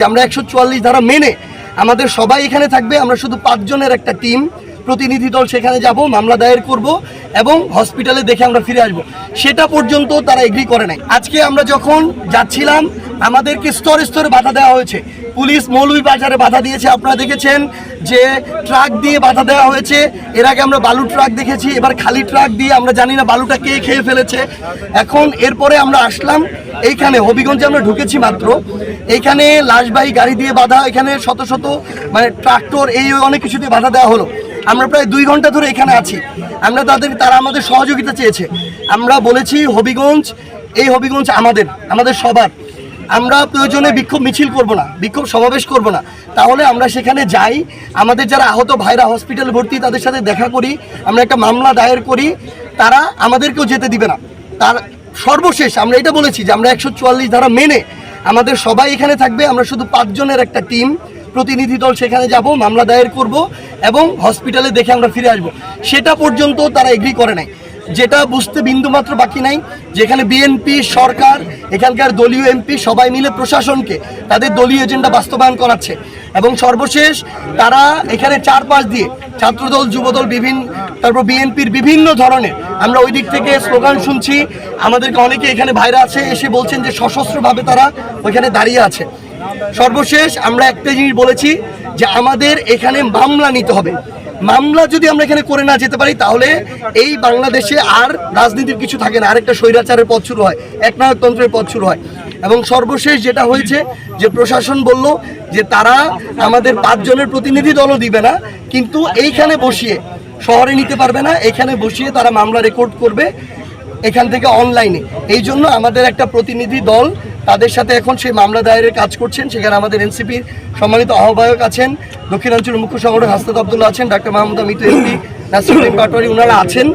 আমরা 144 ধারা মেনে আমাদের সবাই এখানে থাকবে। আমরা শুধু 5 জনের একটা টিম প্রতিনিধি দল সেখানে যাব, মামলা দায়ের করব এবং হসপিটালে দেখে আমরা ফিরে আসব। সেটা পর্যন্ত তারা এগ্রি করে নাই। আজকে আমরা যখন যাচ্ছিলাম আমাদেরকে স্তরে স্তরে বাধা দেওয়া হয়েছে। পুলিশ মৌলভীবাজারে বাধা দিয়েছে, আপনারা দেখেছেন যে ট্রাক দিয়ে বাধা দেওয়া হয়েছে। এর আগে আমরা বালু ট্রাক দেখেছি, এবার খালি ট্রাক দিয়ে আমরা জানি না বালুটা কে খেয়ে ফেলেছে। এখন এরপরে আমরা আসলাম এইখানে হবিগঞ্জে, আমরা ঢুকেছি মাত্র, এইখানে লাশবাহী গাড়ি দিয়ে বাধা, এখানে শত শত মানে ট্রাক্টর এই অনেক কিছু দিয়ে বাধা দেওয়া হলো। আমরা প্রায় 2 ঘন্টা ধরে এখানে আছি। তারা আমাদের সহযোগিতা চেয়েছে। আমরা বলেছি হবিগঞ্জ, এই হবিগঞ্জ আমাদের সবার। আমরা প্রয়োজনে বিক্ষোভ মিছিল করব না, বিক্ষোভ সমাবেশ করব না, তাহলে আমরা সেখানে যাই, আমাদের যারা আহত ভাইরা হসপিটালে ভর্তি তাদের সাথে দেখা করি, আমরা একটা মামলা দায়ের করি, তারা আমাদেরকেও যেতে দিবে না। তার সর্বশেষ আমরা এটা বলেছি যে আমরা 144 ধারা মেনে আমাদের সবাই এখানে থাকবে। আমরা শুধু 5 জনের একটা টিম প্রতিনিধি দল সেখানে যাব, মামলা দায়ের করব এবং হসপিটালে দেখে আমরা ফিরে আসব। সেটা পর্যন্ত তারা এগ্রি করে নাই। যেটা বুঝতে বিন্দুমাত্র বাকি নাই, যেখানে বিএনপি সরকার, এখানকার দলীয় এমপি সবাই মিলে প্রশাসনকে তাদের দলীয় এজেন্ডা বাস্তবায়ন করাচ্ছে। এবং সর্বশেষ তারা এখানে 4-5 দিয়ে ছাত্রদল, যুবদল, তারপর বিএনপির বিভিন্ন ধরনের, আমরা ওই দিক থেকে স্লোগান শুনছি। আমাদেরকে অনেকে এখানে ভাইরা আছে এসে বলছেন যে সশস্ত্রভাবে তারা ওইখানে দাঁড়িয়ে আছে। সর্বশেষ আমরা একটা জিনিস বলেছি যে আমাদের এখানে মামলা নিতে হবে। মামলা যদি আমরা এখানে করে না যেতে পারি তাহলে এই বাংলাদেশে আর রাজনীতির কিছু থাকে না, আরেকটা স্বৈরাচারের পথ শুরু হয়, একনায়কতন্ত্রের পথ শুরু হয়। এবং সর্বশেষ যেটা হয়েছে যে প্রশাসন বলল যে তারা আমাদের 5 জনের প্রতিনিধি দলও দিবে না, কিন্তু এইখানে বসিয়ে, শহরে নিতে পারবে না, এখানে বসিয়ে তারা মামলা রেকর্ড করবে এখান থেকে অনলাইনে। এই জন্য আমাদের একটা প্রতিনিধি দল তাদের সাথে এখন সেই মামলা দায়েরের কাজ করছেন। সেখানে আমাদের এনসিপির সম্মানিত আহ্বায়ক আছেন, দক্ষিণাঞ্চলের মুখ্য সংগঠক হাসনাত আবদুল্লাহ আছেন, ডাক্তার মাহমুদা মিতু এমপি, নাসিরুদ্দিন পাটোয়ারি, ওনারা আছেন।